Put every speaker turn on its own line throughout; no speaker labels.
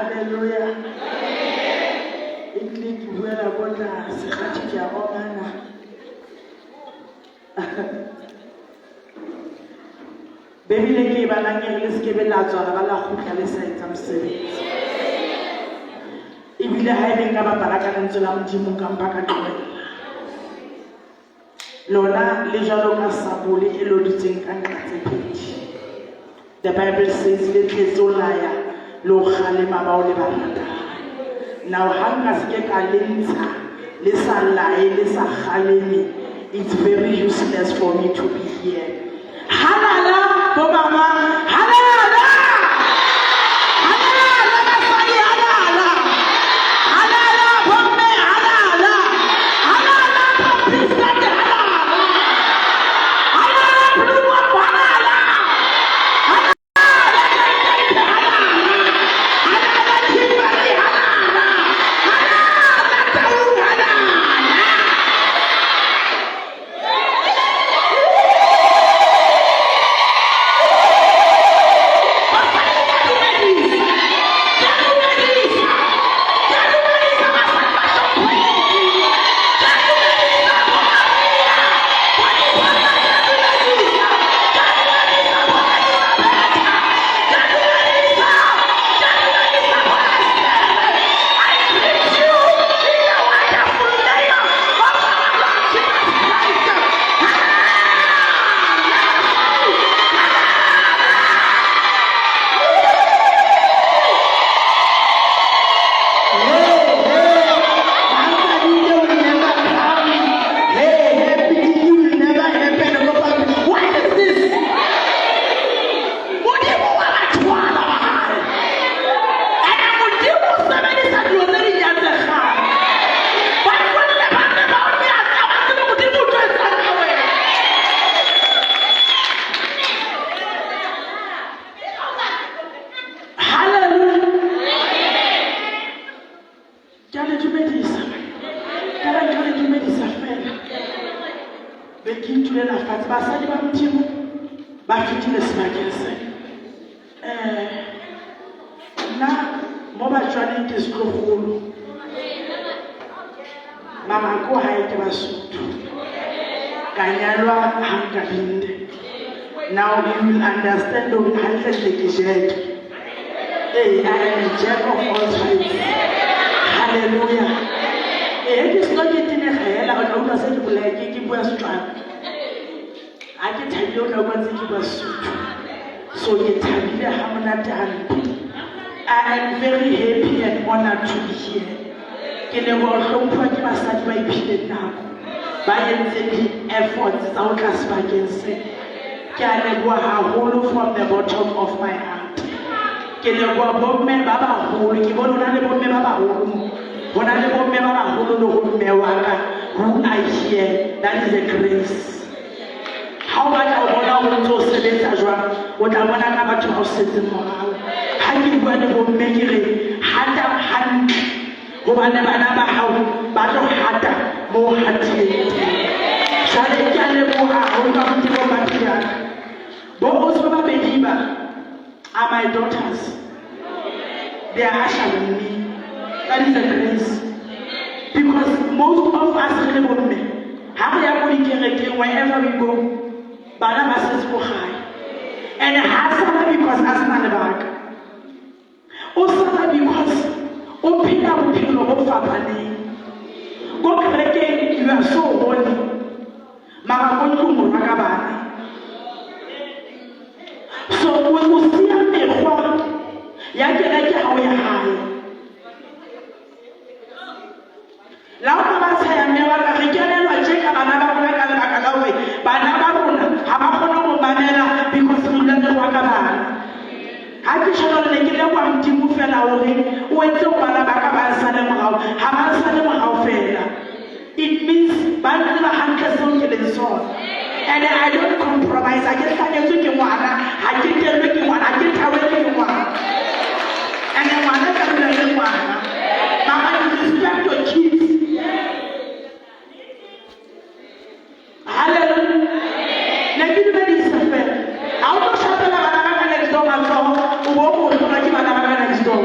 Hallelujah. Iklik buela bona sekhathi ke a omana. Bebile ke bana ke le se ke la tswala ba la khutla le sa etsa mosebetsi. Ibile ha ile ka bapala ka lentswe la Modimo ka mpa ka tloela. Lona le jalo ka sabole e lodutseng ka nqa tse pedi. The Bible says le tletsolaya lo khalema ba o le barata. Now hanga se ka lentsha le sa lae le sa khaleme, it's very useless for me to be here. Halala bo mama, halala. Halala basadi halala. Halala bomme halala. Halala papisate halala. Halala bluwa halala. Now you will understand the jack. Hey, I am a jack of all trades. Hallelujah. It is not getting a hell out of us to like it was strong. I can tell you no one think it was so you tell me how many I am very happy and honored to be here. In the world, don't put myself by people now. By the efforts, our class by against from the bottom of my heart. Who I hear, that is a grace. How much I want to select as well, what I want to have to house in morale. How you want to make it hand up hand, who I never how, but no harder, more hardy. Shall I tell you how come to go back here? Both of my are my daughters. They are ushering me. That is a grace. Because most of us live me. Wherever we go, Barnabas says for high. And Hasana because Asana the back. Osana because open up pillow of Fabani. Go again, you are so holy. Mamakontu Magabani. So we will see a mirror. Yakin how we are high. Lauma saya mewala kijana wacheka banaba kuna kalawe banaba kuna habakono kubanela because mudanda wakabana haki shono lekile kwa mtimu fela ore uweze banaba kabasana mhao habasana mhao fela. It means banaba hanka sonke lenso and I don't compromise. I just can't do it I can't tell you one I can't tell you one and then one can do it one. Mama, you respect your kids. Hallelujah. Let me do this affair. Out of Shatana next door, my son, who won't go to my next door.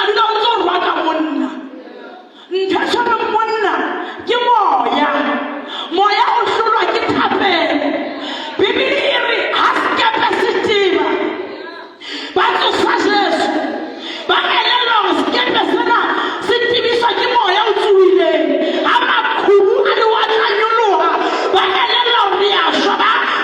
tla dula o ntse o rwa ka monna. Ntho e tshwarang monna ke moya o hlolwa ke thapelo. Bibele e re ha sekepe se tiba ba tsosa Jesu ba elellwa hore sekepe sena se tibiswa ke moya o tsuwileng. Ha maqhubu a lewatle a nyoloha ba elellwa hore ya shwa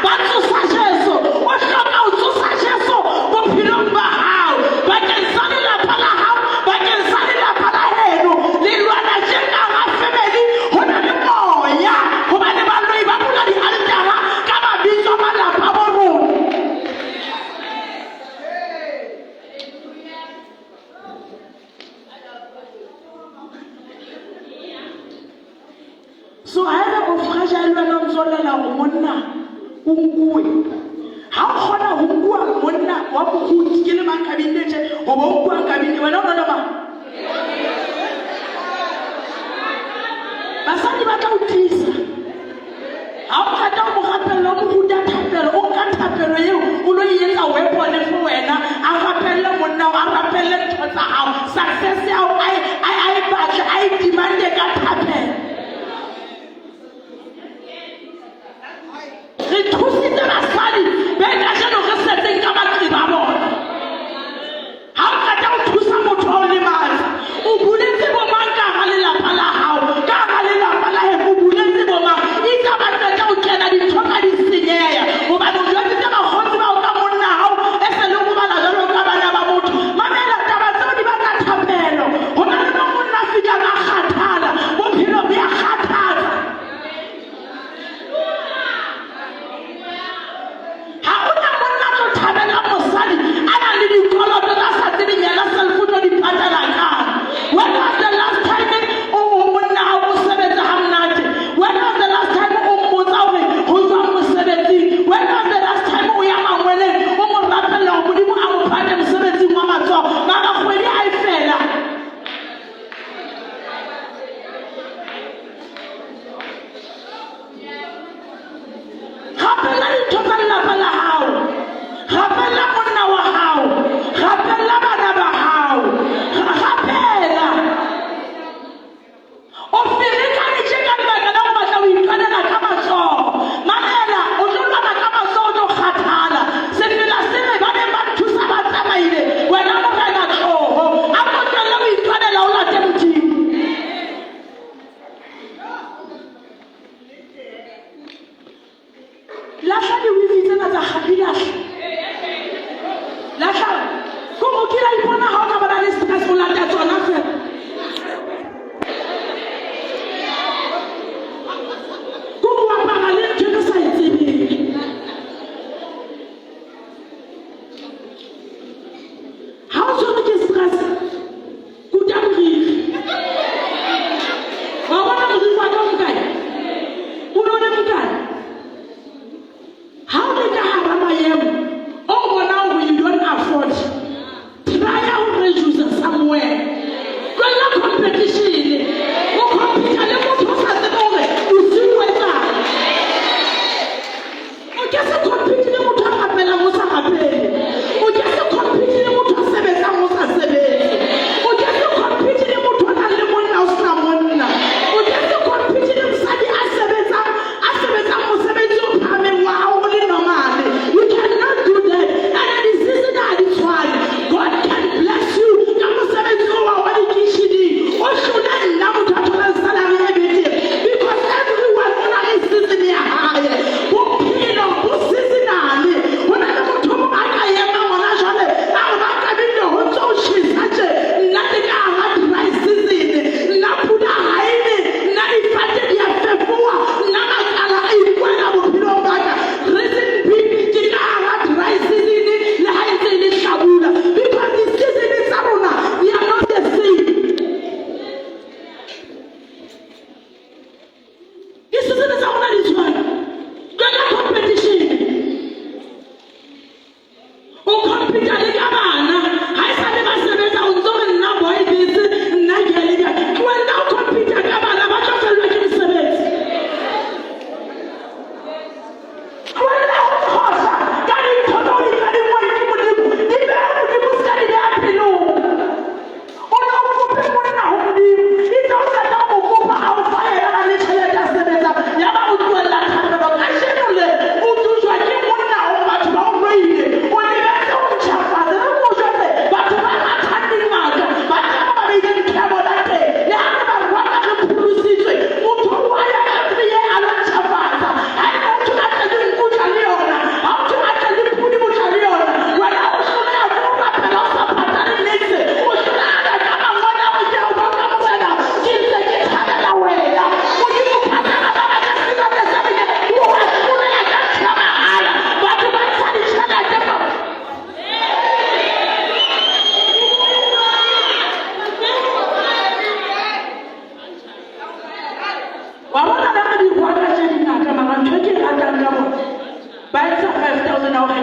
ba tsosa Jesu. O hloka ho tsosa Jesu bophelong ba hao, bakeng sa lelapa la hao, bakeng sa lelapa la heno. Le lwana tje ka hara family ho na le moya hobane baloi ba bula di-altara ka mabitso a malapa a bo rona. So haeba o fragile wena o ntso llela hore monna o nkuwe, ha o kgona ho nkuwa monna wa moruti ke le mang kabinete hoba o nkuwang kabinete wena o nona mang? Basadi ba tla o tiisa. Ha o qeta o mo rapella o mo ruta thapelo, o nka thapelo eo o lo e etsa weapon for wena, a rapelle monna a rapelle ntho tsa hao, success ya hao a e batle a e demande ka thapelo. Re thusitse basadi be kajeno re setseng ka maqeba a bona. Ha o qeta o thusa motho a o lematsa, o buletse bomang ka hara lelapa la hao, ka hara lelapa la heno o buletse bomang. E ka ba qeta o kena dintho ka di senyeha hobane o jwetsitse bakgotsi ba o ka monna hao e se le go bala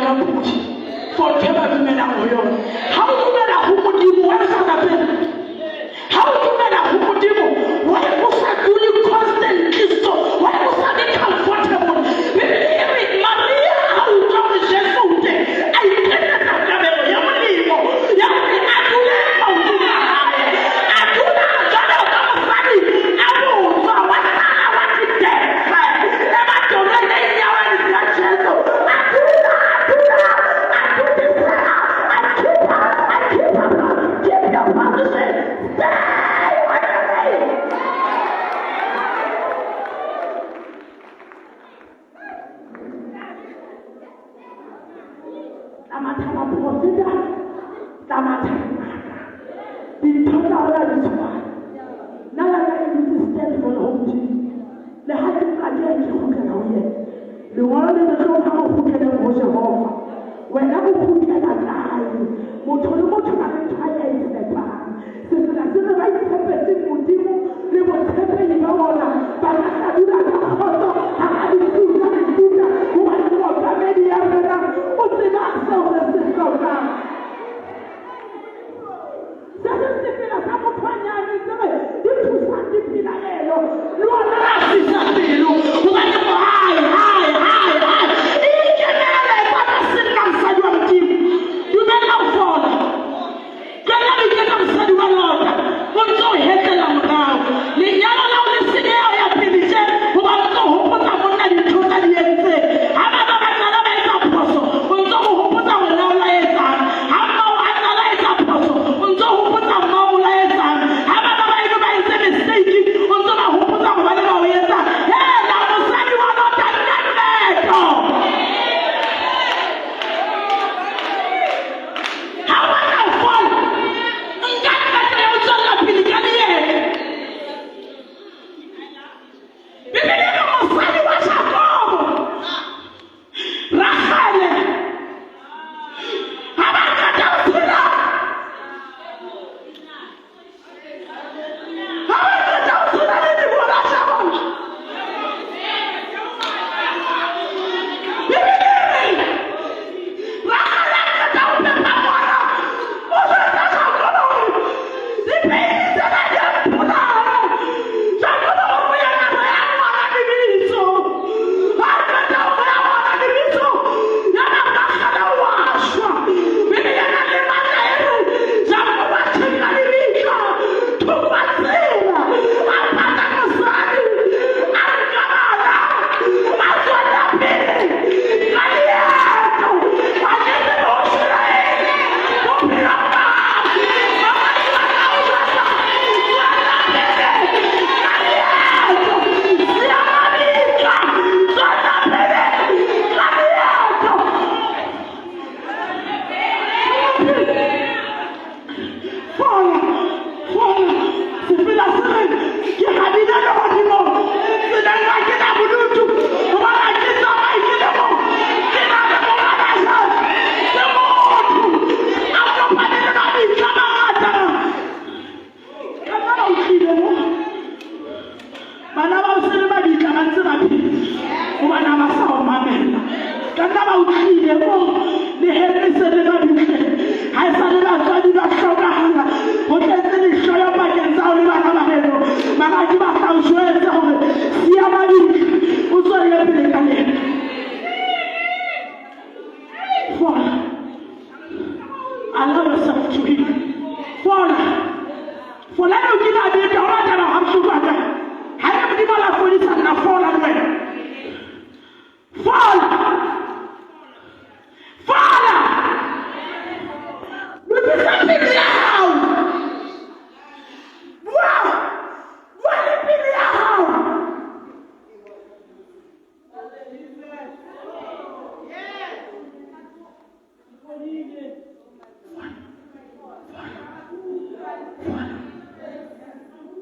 yona phuti for ke ba dumela go yona ha o dumela go modimo wa sa lapeng ha o dumela go modimo wa go sa dule constantly so wa go sa be comfortable Maria ha o tla go Jesu te a ipela ka kabelo ya modimo ya gore a dule mauteng a hae a dula jalo ka mosadi a botswa wa sala wa ditese le batolele ya wa ya Jesu a dula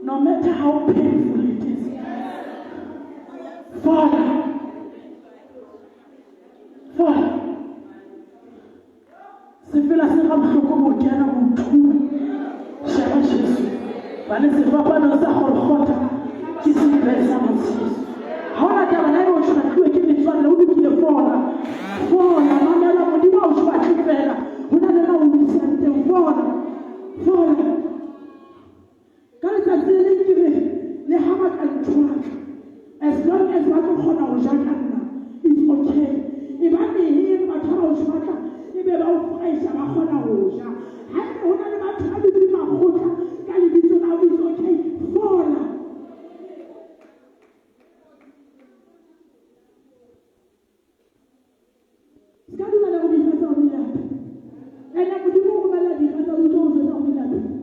no matter how painful it is. Father, se fela se ga bohloko bo kena motho shaba Jesu bana se fa pa no sa gorgota ke se blessa Moses ha ona taba na go tshwana ke le tswana o dikile fona mamela se ba tlo kgona ho ja ka nna, it's okay. Ebane batho ba o batla ebe ba o fresh ba kgona ho ja. Haebe ho na le batho ba di makgotla ka lebitso la it's okay, fola. Ska di bala go di tsa o di lata. Ena go di mo go bala di tsa o di tsa o di lata.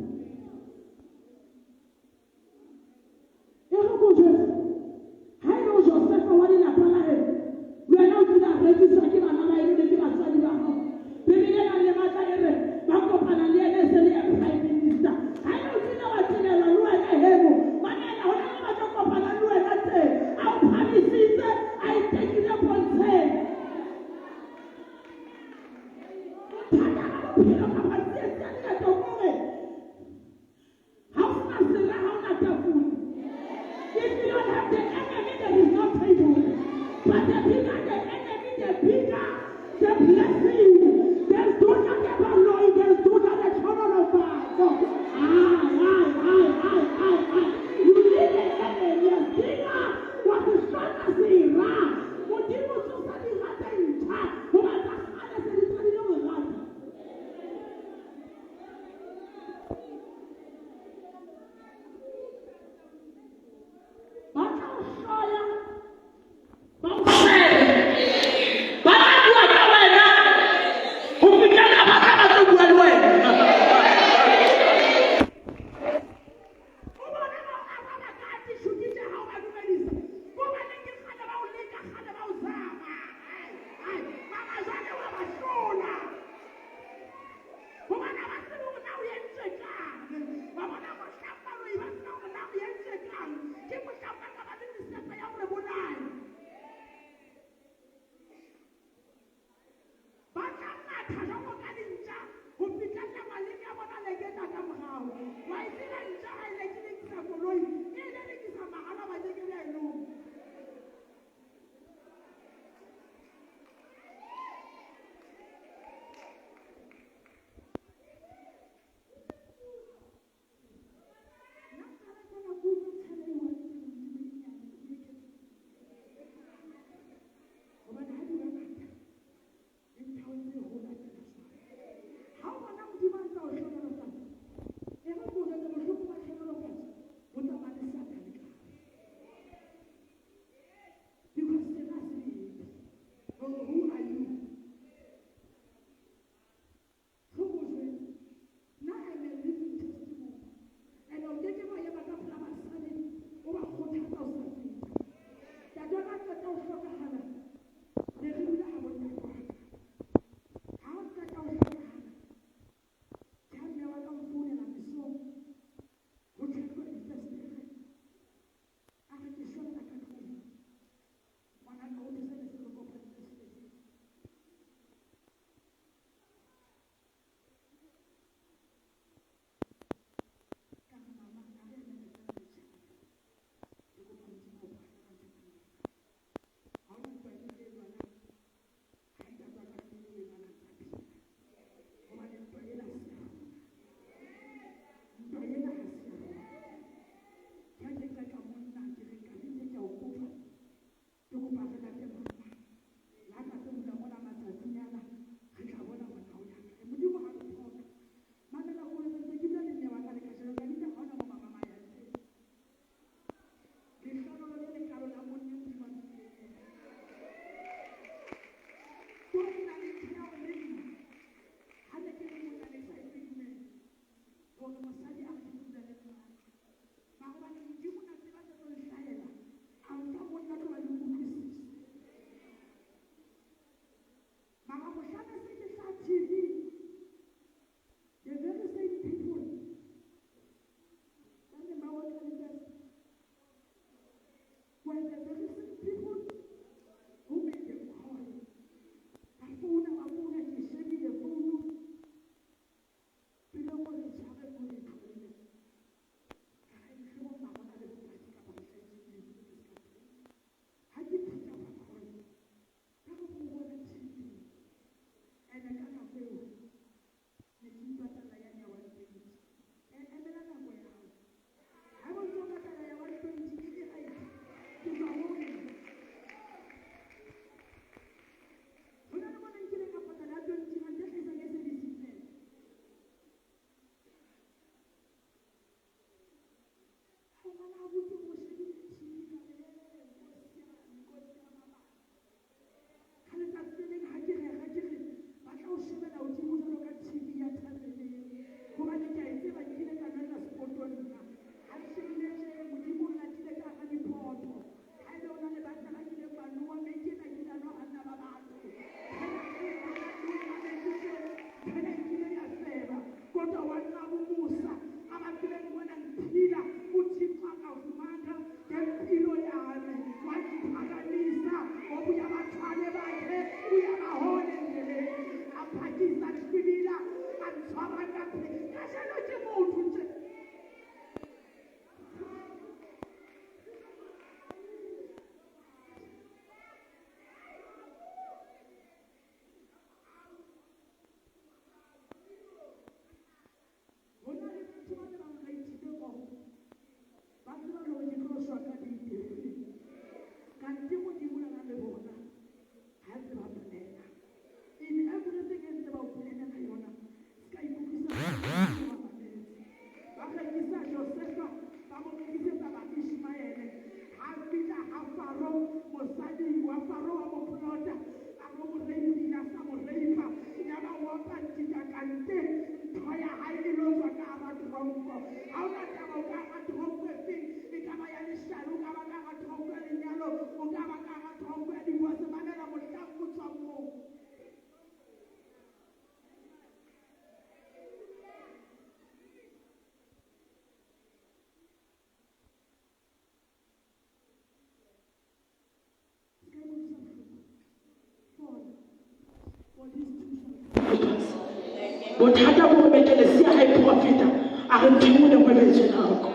bothata bo betele se a profita a re ntimo le go betse nako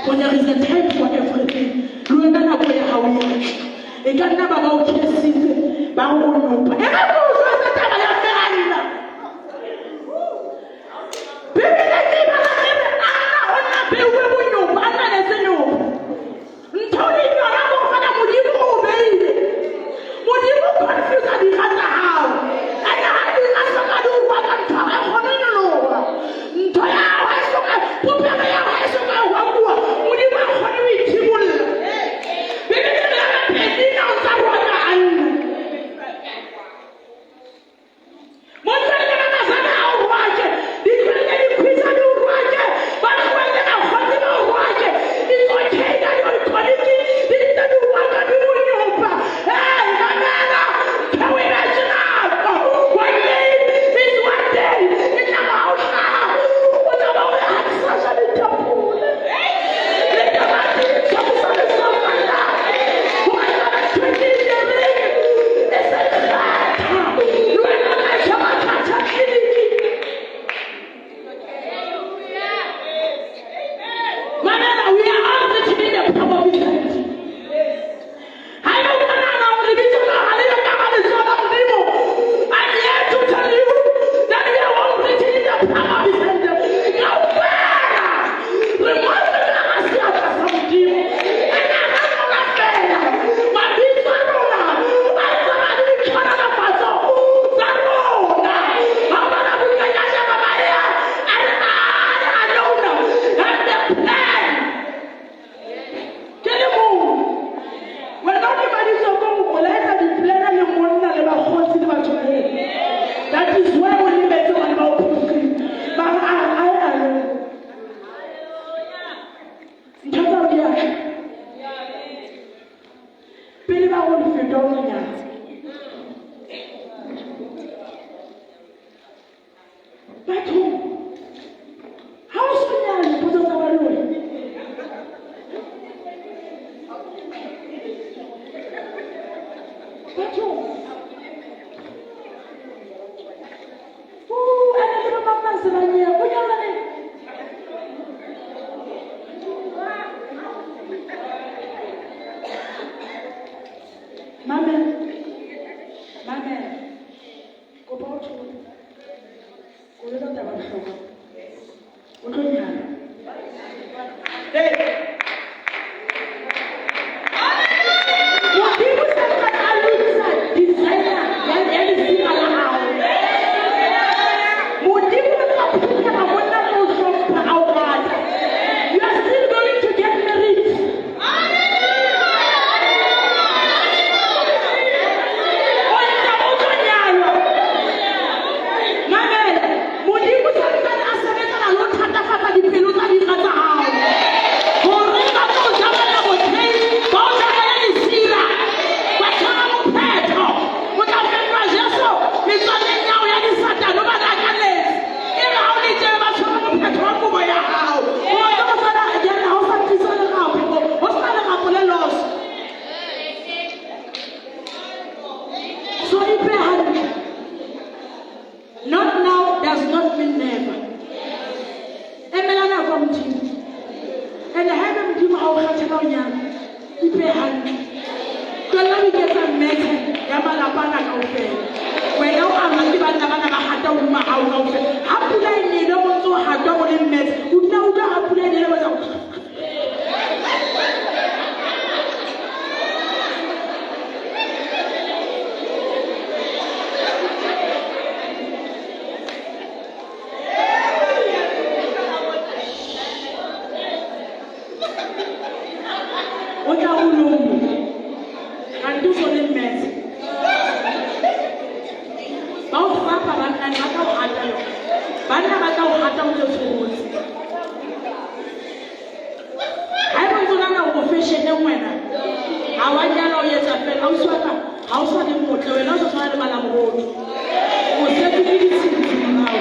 for there is a time for everything lo nna nako ya hao ya e ka nna ba ba o khesitse ba go nopa e ka go tsa taba ya ferana bibele ke ba la re ana ona bewe bo nyopa ana le se nyopa ntoni nyora go fana modimo o beile modimo confuse di gata hao ana ha di asa ka di wa ka ntwa gone no ntwa ya wa soka popela ya wa soka wa bua modimo a gone o ithimolla bibele la pedi na o tsa wa ka anna mo tsela na sana o waje di kwele di kwisa di waje ba kwele na khotsi na waje di go tshega di quality di ta di wa ka di nyopa hey manana tawe na tsina one day is one day it's about now what about access to the temple let the body come to the sun what about 20 years this is the time you are not shabata manana we are all the in the power of it I don't want to know the vision of I'm here to tell you that we are all written in the power of it now where remove the Namaste from Dim and I have no affair my big Barona I command the Canada Paso Zarona how about a Bukaya Maya and I don't know and the plan get him home when everybody is going to let the plan and the morning and the whole city of that is why we need to about but I Pele ba go feta o nyatsa batho ha o sonya le potso tsa ba lona batho ana le mama se ba nya o nyala ne Mama, go back to go to the house. What do you have? Hey! What people say that I lose designer and everything around. What people are putting a wonderful shop out. You are still going to get married. Not now does not mean never. Emelana from Jim. And the head of Jim our Hatanoyan. We pay hand. Let me get a message. Yamalapana Kaupe. When you are not given the man of Hatama out. Hapula need no one to have double met. Who know the Hapula never. What are you doing? And do for the mess. Awanyana o yetsa fela o swaka ha o swaka motle wena o tshwana le bana moholo o se ke ditsi mao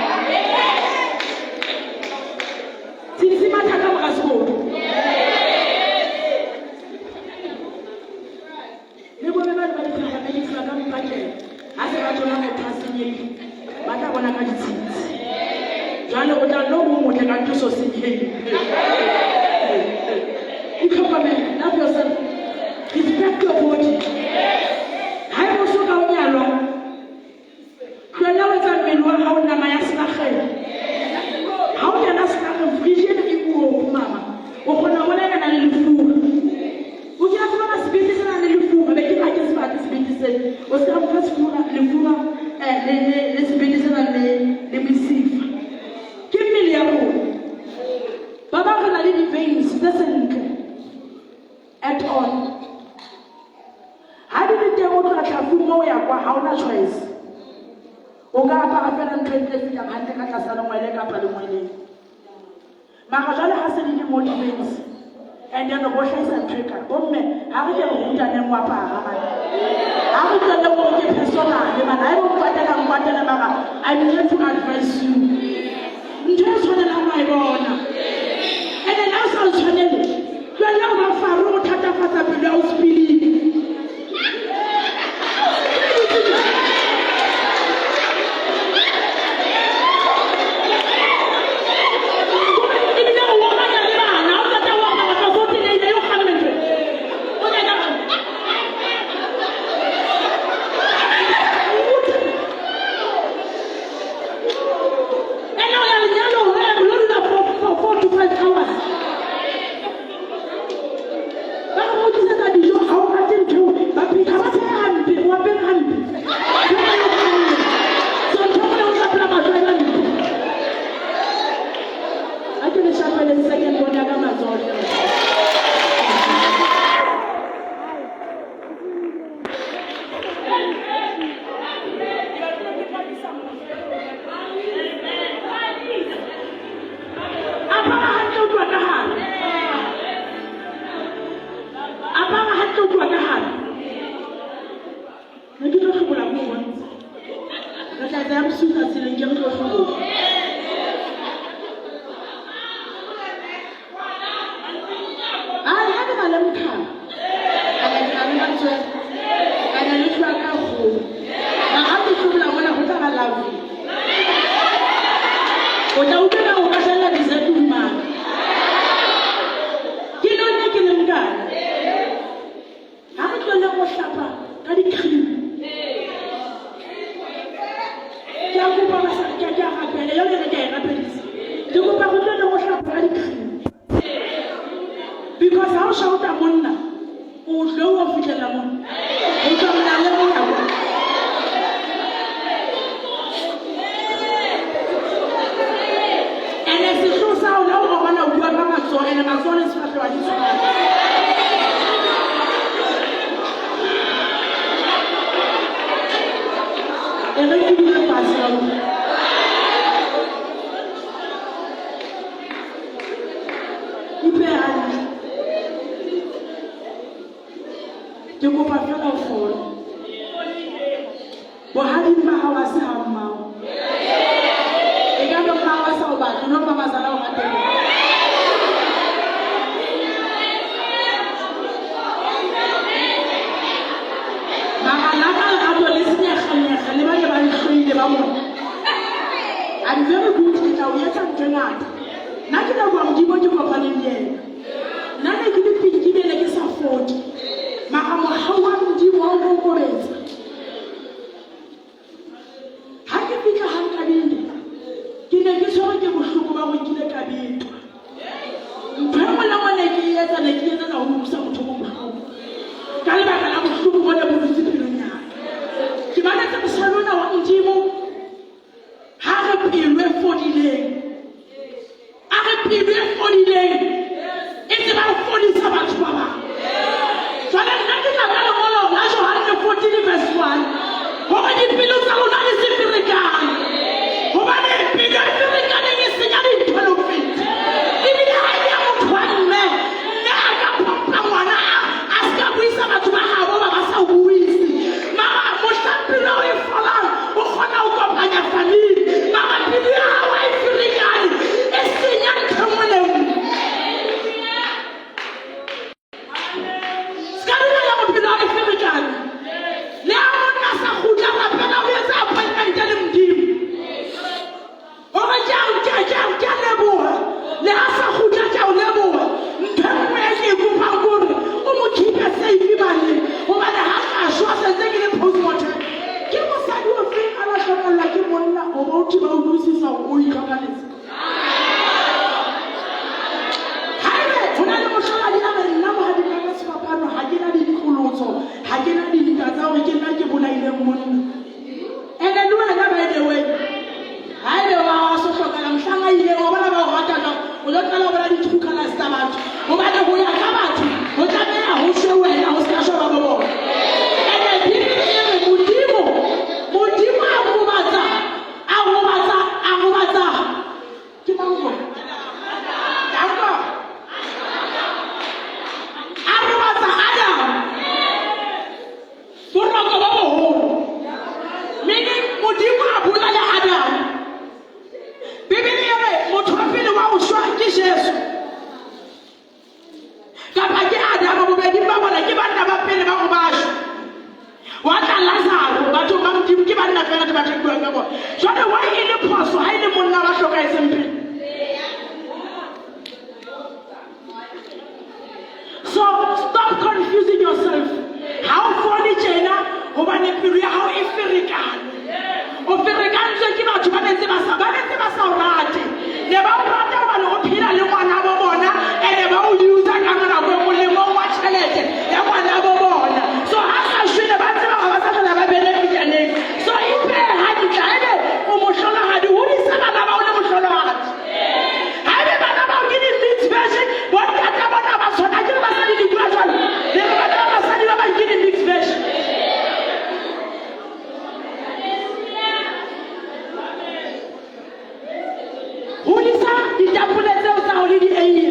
tsi matha ka mora sekolo le bona ba di ka mpakela ha se ba tsona motho a senyedi ba tla bona ka ditshitsi jalo o tla no mo motle ka thuso senyedi itlhokomela love yourself. Respect your body. Hai mo soka o nyalwa. Tloela o tsa mmele wa hao nama ya selagelo. Ha o kena selagelo, vision e buo mama. O kgona go bona kana le lefuga. O ke a tsena sebete se na le lefuga, be ke ga ke se batla sebete se. O se ka mo fa lefuga le sebete se na le mesifa. Ke mmele ya rona. Ba ba gona le di-veins tse sentle. At all. How did it go to a Kafumo? How na choice? Oga Parapel and Trade and Hantakasana, my leg up at the morning. Mahajala has any motivates. And then the washes and tricker. Oh, me, how did you do them? Wapa? How did you know the persona? The man I will fight and what I'm here to advise you. Just one of my own. And then also, Chanel. You are now a pharaoh, Tata Fata below speed. Because how shall the monna or low of the lemon? And as the show sound over one of your Amazon and Amazon is I'm very good in our yet and tonight. Nothing about you want to go on in there. None of you can give me a support. Mahama, how would you want to go in? How can you have a cabin? Can I get some of you who go with the cabin? Pamela, years and a year and a home, some to home. Calabaka, I was looking for the Muslim. Kimana Salona, one Timo. Have a period for delay. Have a period for delay. It's about 47 Baba. So I'm not going to have a lot of National 14 verse 1. How many people are on the Sifrican? How many people are in the Singing 12 feet? Even I am one man. Now I can pop someone. monna. And then when I by the way, I know how social I'm showing you over about what we don't know what I do can establish. No matter who you come out, what I mean, I will show you, I was casual of the war. And then people here, Mudimo, Amumata. Keep on going. Amumata, Adam. Meaning, Mudimo, Abulaya, Adam. Biblia, Motopi, the one who shot dishes. Kapaki Adam, who made him about a given number penny about Bash. What a Lazar, but to come to give an affair to Patrick Burger. So the way in the post, I didn't want to show guys in. So stop confusing yourself. How funny China, who want to be how Ifrican. Ofirican, you know, to Vanessa, never brought up an opinion of one Abona, and about you that I'm going to go with more watch and one Abona. So I should have a benefit. So if they had it, Omoshona had who is about Omoshona. I remember about getting mixed version, what about so I never said it gradually. Never said about getting mixed version. Who is that? The Japanese are already a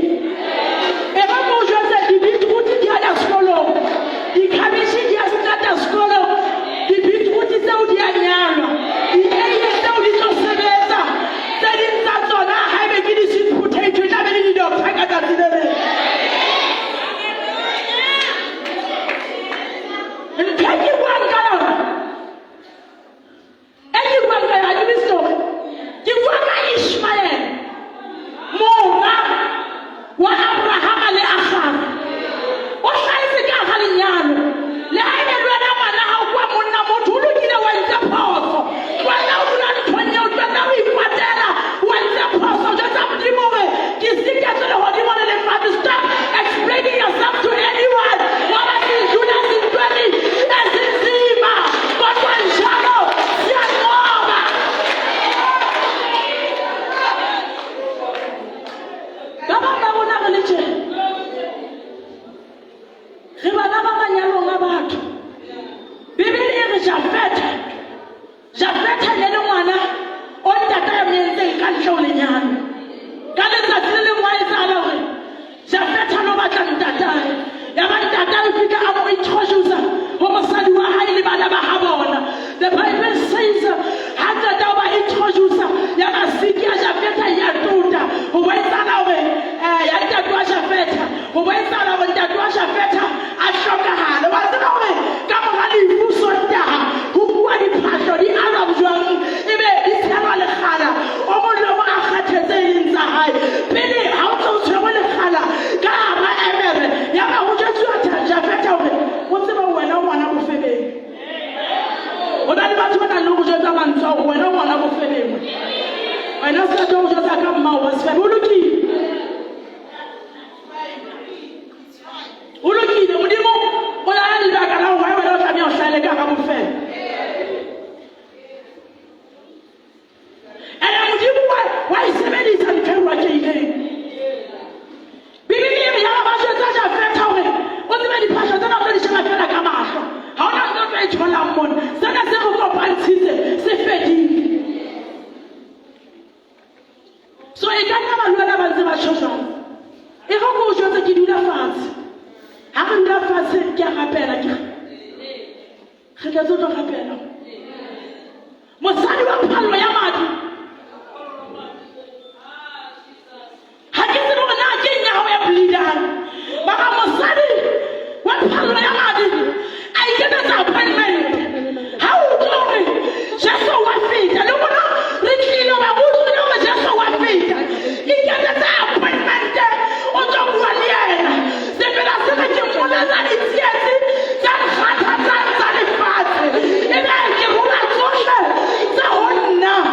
now.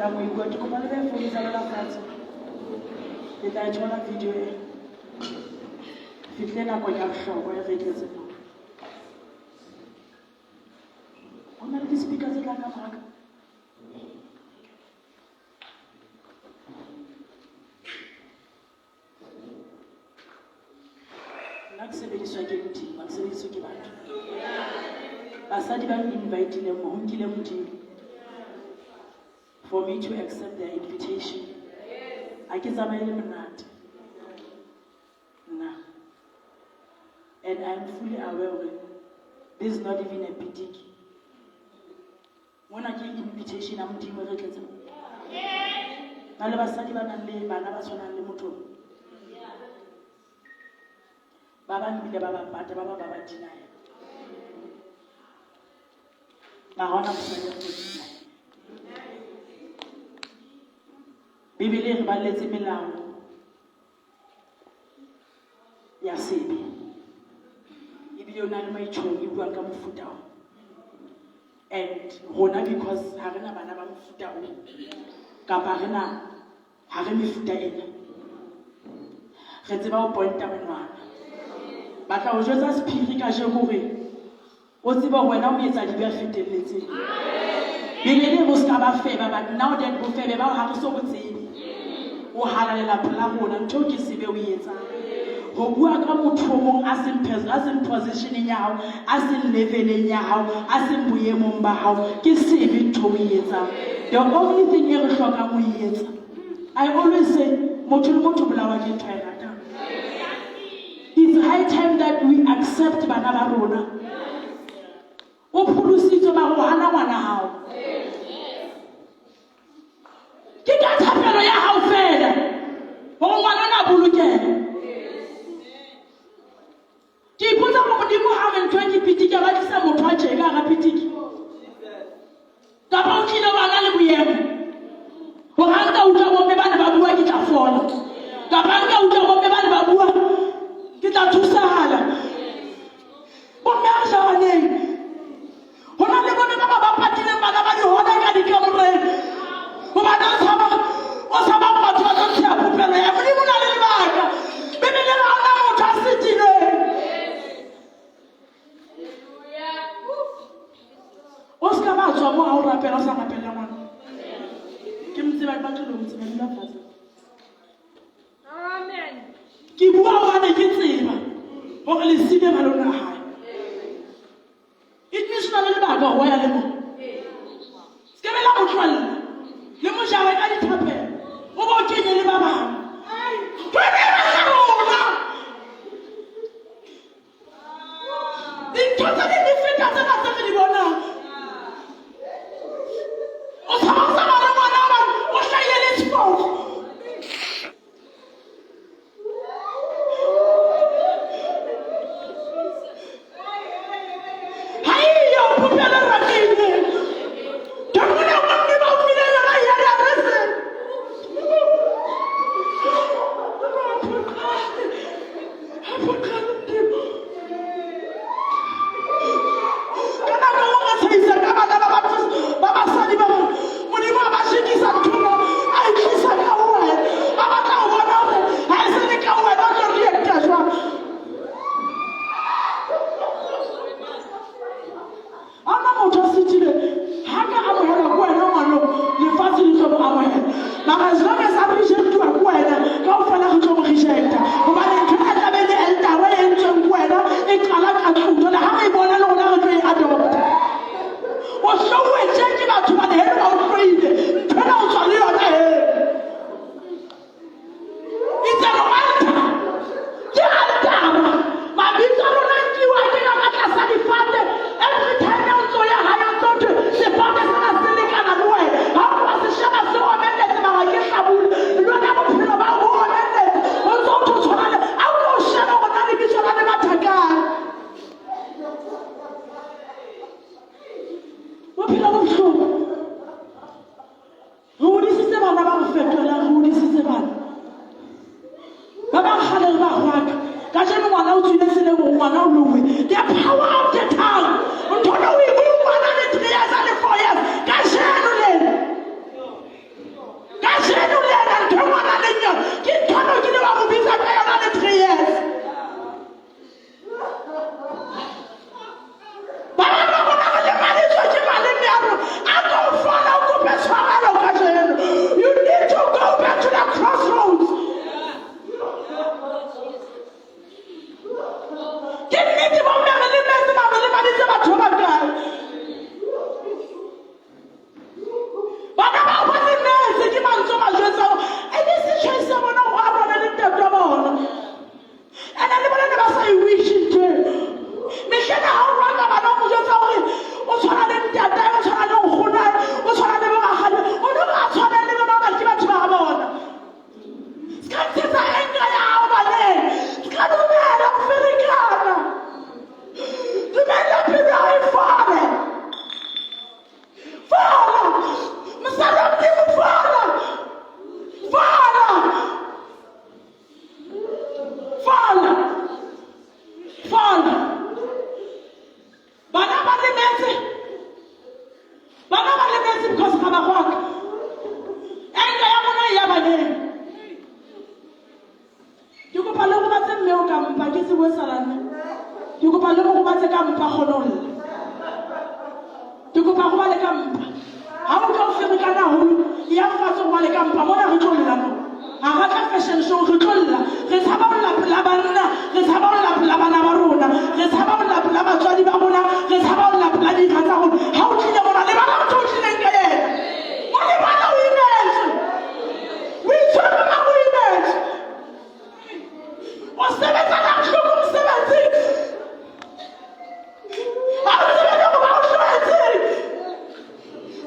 ka mo ikwa ke kopa le be phone tsa lona fatshe ke tla tshwana video e fihle nako ya bohlokwa e re tletse mo ona le di-speaker tse tlang ka moraka nna ke sebediswa ke modimo ke sebediswa ke batho basadi ba invite-ile mo ho nkile modimo for me to accept their invitation. I get some monate. Nah. And I'm fully aware of it. This is not even a pity. When I get invitation, I'm team with it. I never study about and live, I never saw a motor. Baba Mila Baba Baba Baba Tina. Mahona Tina. Bibele re baletse melao ya sebe ebile o na le maitsholo e buang ka mofuta o and rona because ha rena bana ba mofuta o kapa ha re mefuta ena re tseba o pointa menwana ba tla o jwetsa sephiri ka je hore o tseba wena o etsa di ba fetelletseng bibele bo ska ba feba but now that bo febe ba ha re so botsebe o halalela phela rona ntho ke sebe o etsa go bua ka motho mong a se positioning ya hao a se leveleng ya hao a se boemong ba hao ke sebe ntho o etsa the only thing e re hloka mo etsa I always say motho le motho bolawa ke ntho e ratang it's high time that we accept bana ba rona o phulusitse ba go hana ngwana hao ke ka thapelo ya hao fela go ngwana na bolokela ke ipotsa go modimo ha re ntho ke pitike ba disa motho a tjeka ga pitike ka ba o tlile ba ga le boemo go ga nka utlwa bomme bana ba bua ke tla fola ka ba nka utlwa bomme bana ba bua ke tla thusahala bomme a jabaneng go na le bomme ba ba patileng bana ba di hona ka dikamoreng go ba na saba o saba batho ba tla tsaya popelo ya modimo na le lebaka bebe le ra ona motho a setile o ska ba tswa mo a o rapela o sa rapela ngwana ke mtseba ba tlo mo tseba la fatsa amen ke bua o ga ke tseba gore le sile ba lona hae it means na le lebaka go ya le mo ke bela go tlwalla le mo jawe ka dithapelo o bo kenye le ba bang dintho tse di feta tse ba tse di bona o sa ba le ngwana ba o hlaile le sport hai yo popela rakile tamona ba me ba file la ya ya rese mme o ka mpa ke se bue salane ke kopa le mo go batse ka mpa kgonolla ke kopa go ba le ka mpa ha o ka o fere ka naholo ya fatso go ba le ka mpa mona re tlo lla mo a ga ka fashion show re tlo lla re tshaba go la banna re tshaba go la bana ba rona re tshaba go la batswadi ba rona re tshaba go la di tsa rona ha o tlile bona le bana ba tlileng ka ena mo le bana o imetse we tshaba ba o imetse o sebetsa ka hloko mosebetsi a o sebetsa go ba o shwetse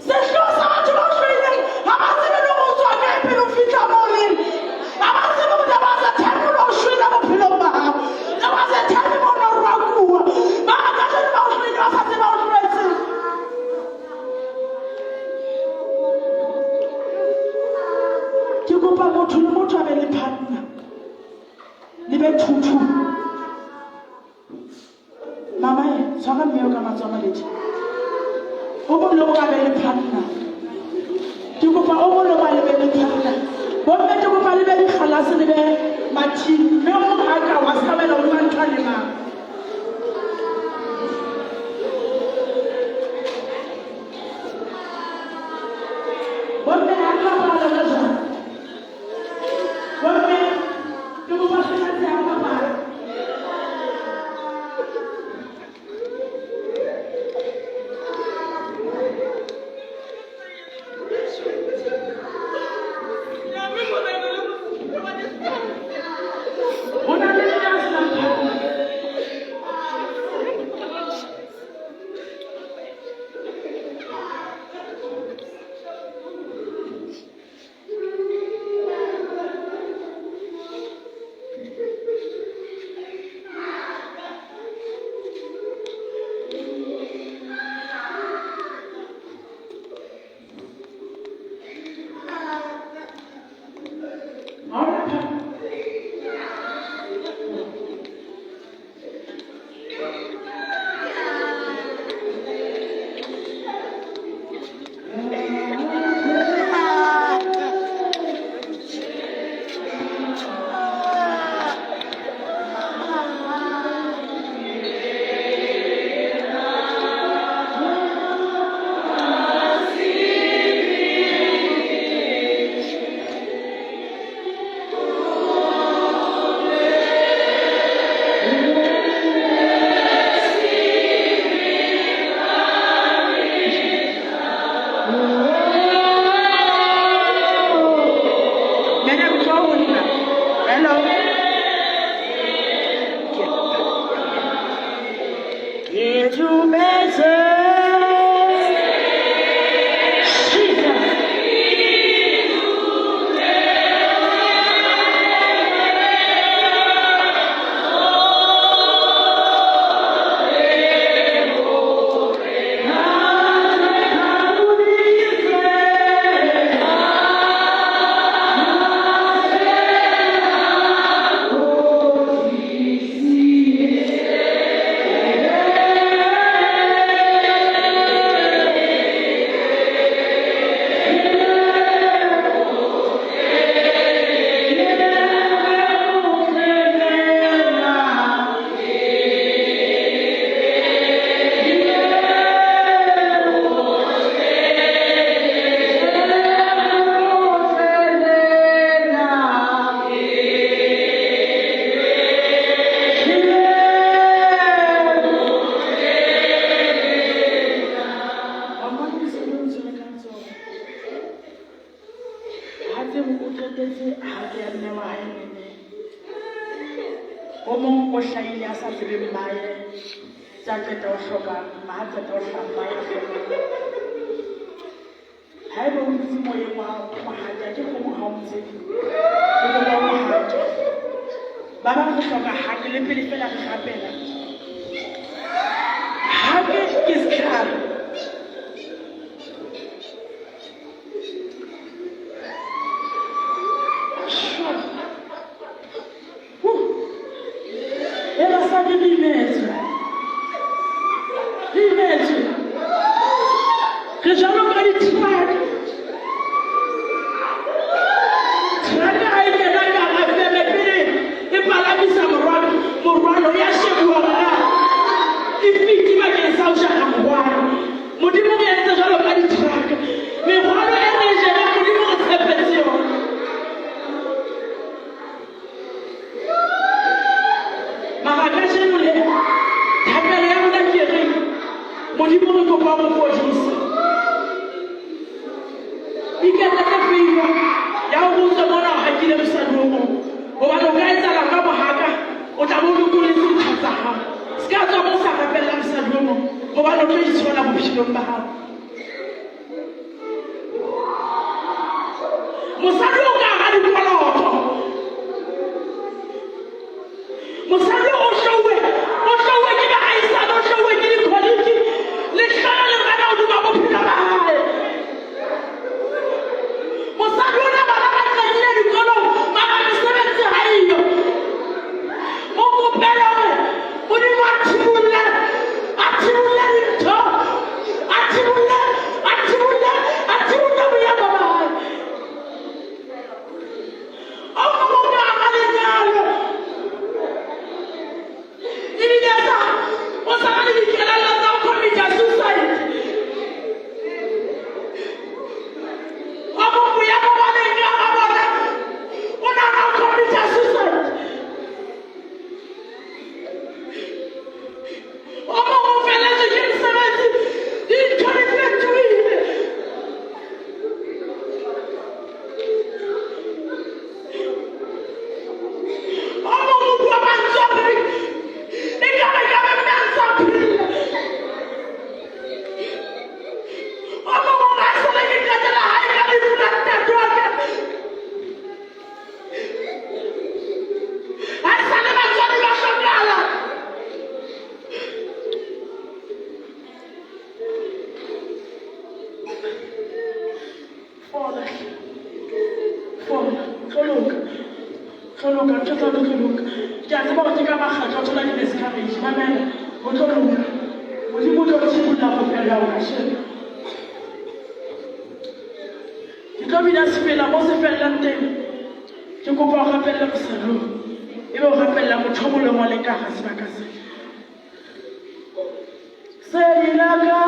se hlosa sa batho ba o shweleng ha ba tsebe le go tswa ka pele o fitla mo leng ha ba tsebe go ba sa thabo lo shwela bophelo ba hao le ba sa thabo mo no rakua ba ka se ba o shwela ba sa tsebe o shwetse ke kopa motho le motho a be le partner le be thuthu mama e tshwara mme o ka matsoa maledi o mo lo ka be le partner ke kopa o mo lo ba le be le partner bo mme ke kopa le be di khalase le be mathini mme o mo ka wa sabela o ba ntwa le mama bo mme a ka ba la la bo mme ke kopa se ka tsaya papa Some modimo re kopa mo fodisa iketla ka favor ya go botsa bona ga ke le mosadimo gobane o ka etsala ka mohaka o tla bo lokoletse ntho tsa gago se ka tswa mo sa rapella mosadimo gobane o tlo itshola bophelong ba gago mosadi o ka ga dikoloto mosadi o showe ke baahisane o showe ke di-quality le tlhala le rana o duma bophelo ba gae mosadi o na bana ba tladile dikolong mara mesebetsi ga eyo mo kopele gore modimo a thibolle dintho a thibolle boemo ba gae o mongwe ka ga lenyalo ebile o sana le dikelelo tsa go commita suicide o mongwe ya mo baneng ya ga bona o nana go commita suicide o mongwe o feletswe ke mosebetsi dintho di fetohile o mongwe o bua mantswe a re ekare ka be mme a ntse a phela o mongwe ga a sale ke qetela ga e ka lefu la ntate wa ka ga e sale batswadi ba hlokala tloloka ntho tsa di tloloka ke a tseba gore ke ka makgatlo a thola di-miscarriage mamela go tloloka modimo o tlo go tshimolla bophelo ya ona shebe ke tlo bina sefela mo se fellang teng ke kopa o gapella mosadong ebe o gapella motho o molemo le ka ga sebaka se sedilaka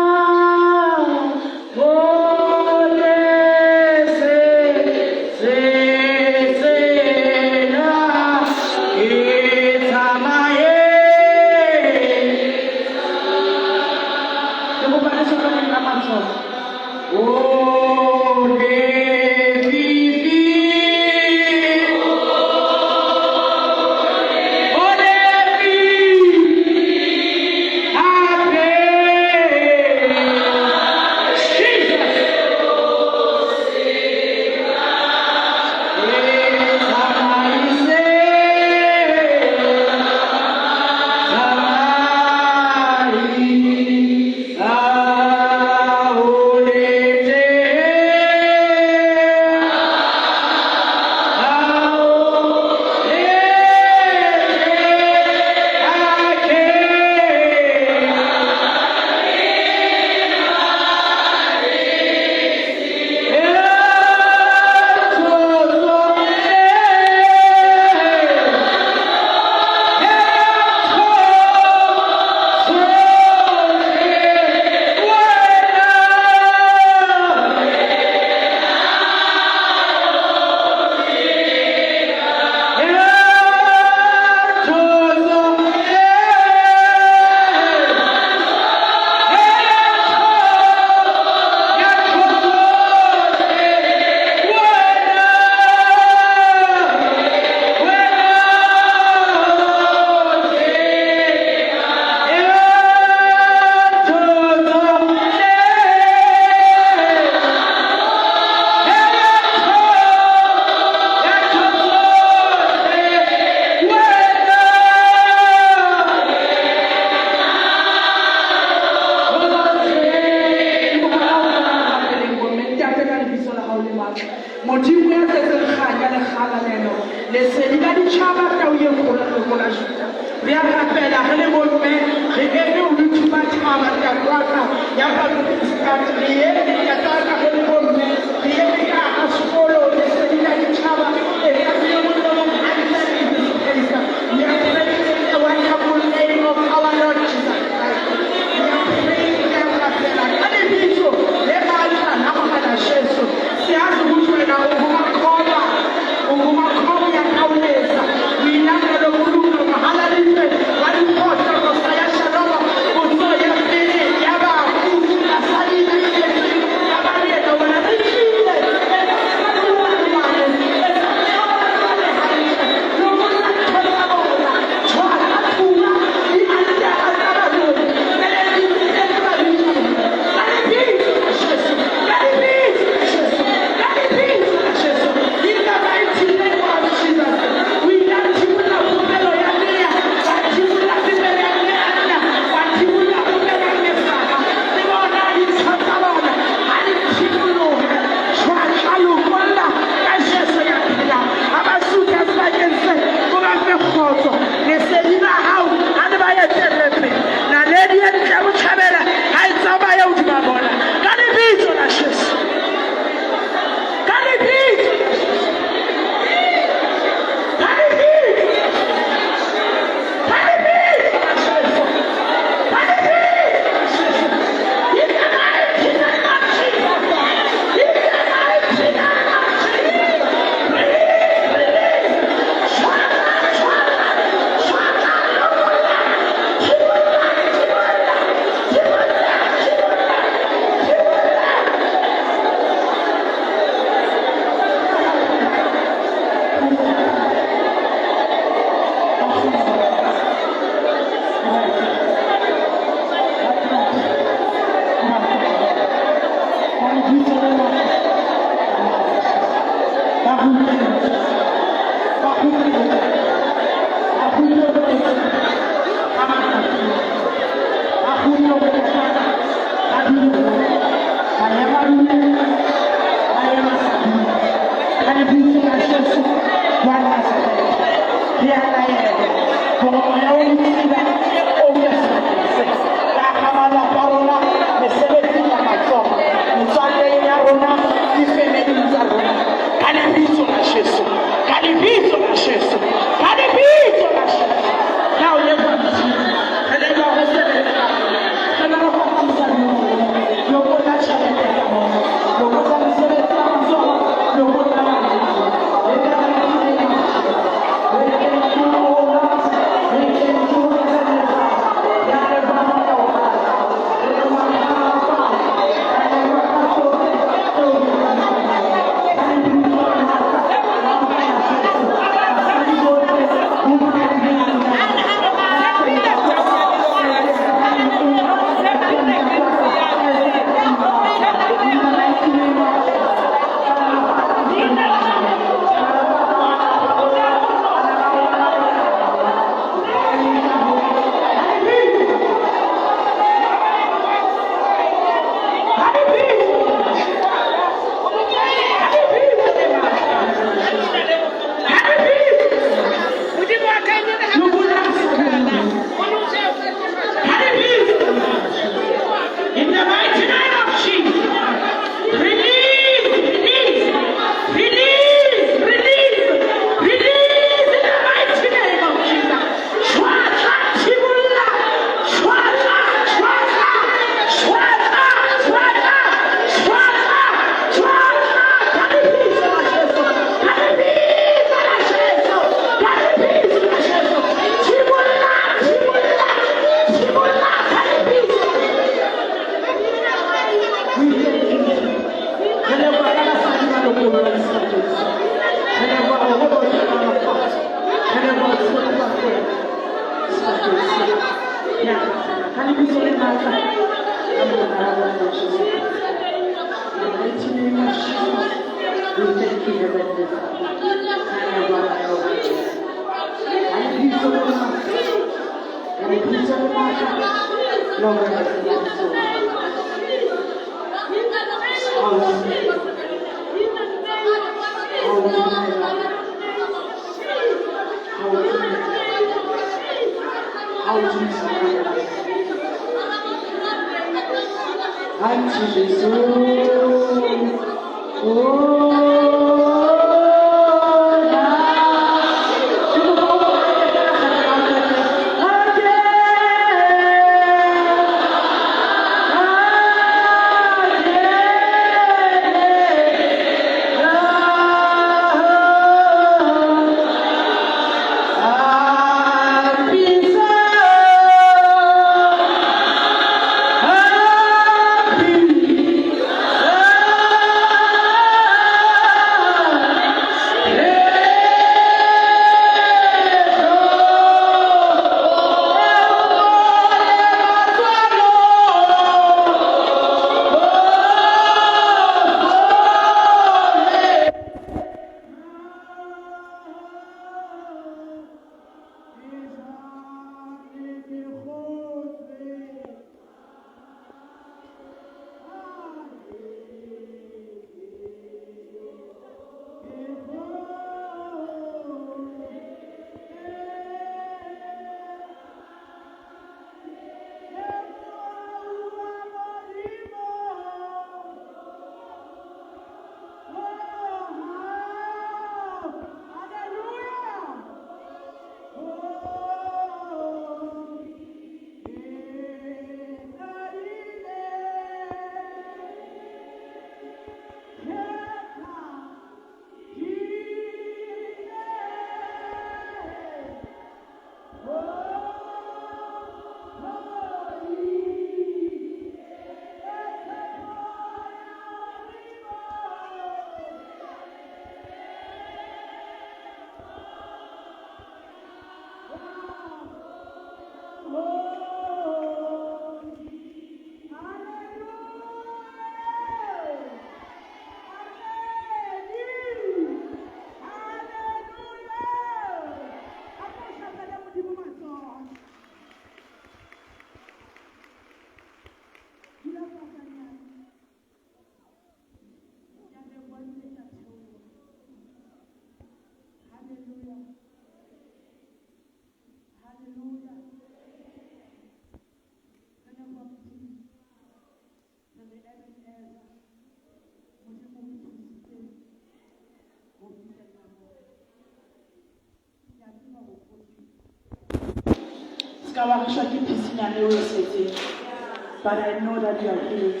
But I know that you are healed.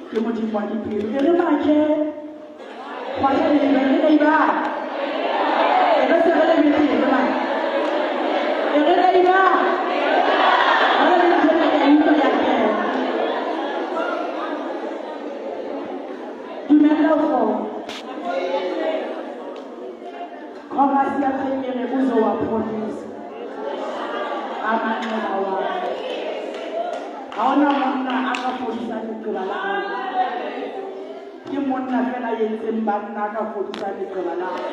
Ke modimo wa dipelo. E re make. Khwaya le le ba. E re se re le metse le ba. E re le ba. Ara le tsena ya ntwa ya ke. Dumela go. Khoma sia tsengere uzo wa police. Amane ba wa. Haona monna aka fodisa leqeba la hao. Ke monna fela yentseng banna aka fodisa leqeba la hao.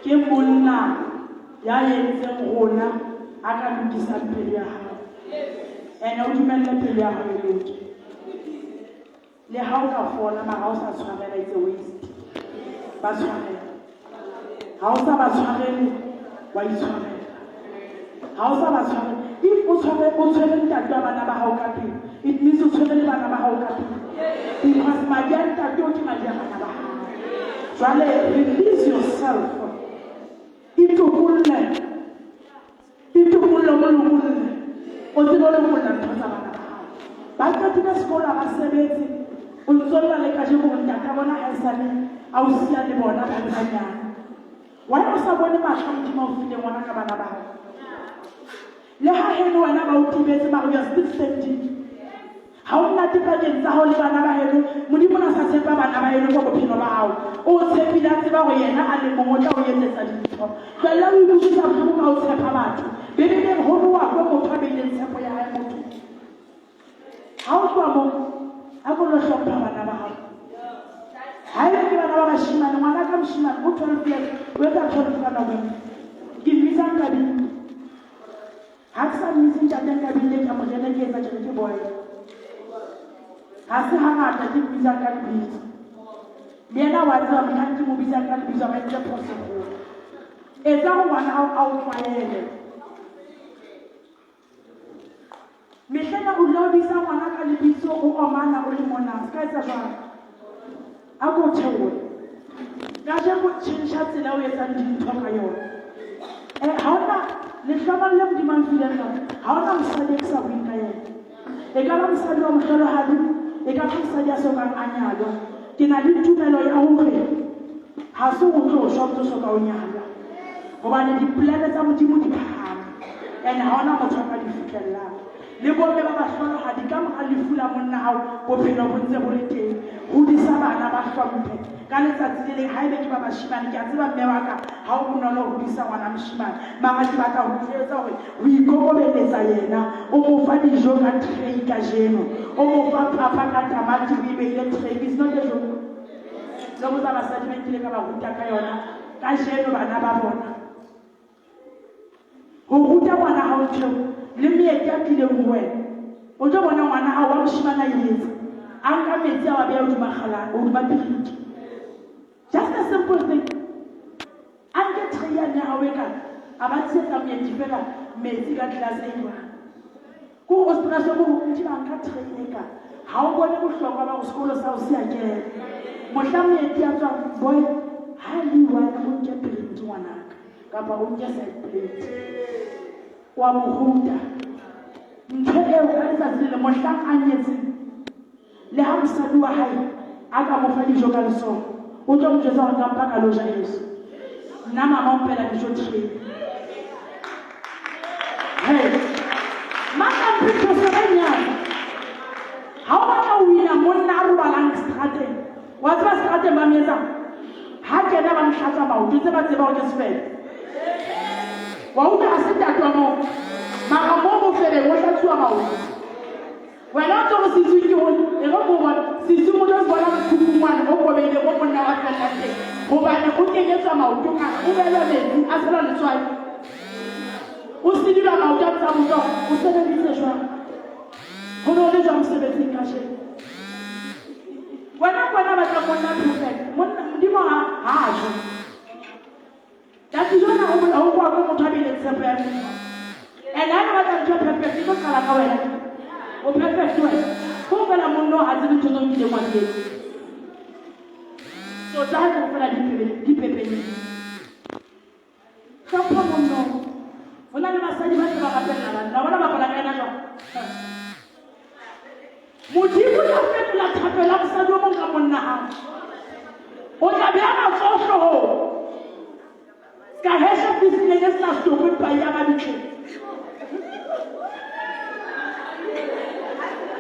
Ke monna ya yentseng rona aka lokisa pelo ya hao. Ene o dumella pelo ya hao e loke. Le ha o ka fola mara o sa tshwarela it's a waste. Ba tshwarela. Ha o sa ba tshwarele wa itshwarela. Ha o sa ba tshwarele. If you tell it means to tell because my young release yourself into fullness. Into le ha heno wena ba o tibetse ba go still standing ha o nna tipakeng tsa ho le bana ba heno modimo na sa tshepa bana ba heno go bophelo ba hao o tshepile a tseba go yena a le mongwe tla o etsetsa dintho fela o ibusa ka mo o tshepa batho bebele ho bua go motho a beileng tshepo ya hae motho ha o tswa mo a go lo hlompha bana ba hao ha e ke bana ba bashimane ngwana ka moshimane o 12 years o etsa 12 ka November ke visa ka di Aksa missing Jatan Kabile Kamajana gave a little boy. Hasahana, I think Visa can be. Lena was a country movies and can be a possible. Is that one out my head? Mishana would love Visa one can be so or mana or Mona, Skysa. I'll go tell you. Naja would change shots in our way and didn't talk a year. And how not? Le travail lève du man fidèle. Haona msadi ksa winka ye. Ekala msadi wa mkhelo hadi. Ekala msadi asoka anyalo. Kina litumelo ya hore. Haso utlo shopto soka onyalo. Hobane di plane tsa modimo di phahame. Ene haona motho ka di fitlela. Le bomme ba bahlola hadi ka mo alifula monna hao bophelo bo ntse bo le teng. Ho disa bana ba hlomphe. Ka letsatsi le haebe ke ba bashimane ke a tseba mme wa ka ha o bonolo ho disa ngwana moshimane mara ke batla ho tsetsa hore o ikokobeletsa yena o mo fa dijo ka tray ka jeno o mo fa papa ka tamati o ibeile tray is not a joke lo mo tsaba sa dimentile ka ba ruta ka yona ka jeno bana ba bona ho ruta ngwana ha o tshwe le meeti a tlile ho wena o tlo bona ngwana ha wa moshimane a yetsa a nka metsi a wa beya hodima kgalana hodima piriki. Just a simple thing. And get tired now, wake up. About set up your developer, make it last anyone. Who was possible to cut how one will talk about school of South Sea again? Moshami and Tiaza, boy, highly one won't get paid to one act. Kappa won't just say plate. Wamuhunda. Nchele Mosham Anyesi. Le Ham Sadua High. Agamofani Jogal song. Autant que je n'en pas qu'à l'ogeaïs. N'a maman père la bijouterie. Hey, madame plutôt sereine. How about we na mon naru balang strate? What was strate mameza? How can I have shut about? You never about this way. What would I say that to a mom? Maramomo fait les roches à about. When I told you, you si tu me donnes voilà tout pour moi, on peut me dire qu'on a fait la tête. On va ne pas gagner ça, ma outou, on va le mettre à cela le soir. Aussi, nous avons un ça, on se met ce soir. On a déjà un CV caché. Voilà, on va faire mon âme fait. Dis-moi, âge. La toujours, on voit comment on travaille les simples. Et là, on va faire un job perfect, c'est comme la kawela. Au perfect, ouais. Pourquoi la mono a dit que nous devons demander? So that on fait la DPP. Ça prend mon nom. basadi ba se ba rapella banna bona ba pala kana jwang Modimo ya fetola thapelo ya mosadi o mong ka monna hao o tla beha matsoho hloohong ska hesha business e sa stopwe pa ya ba ditlhong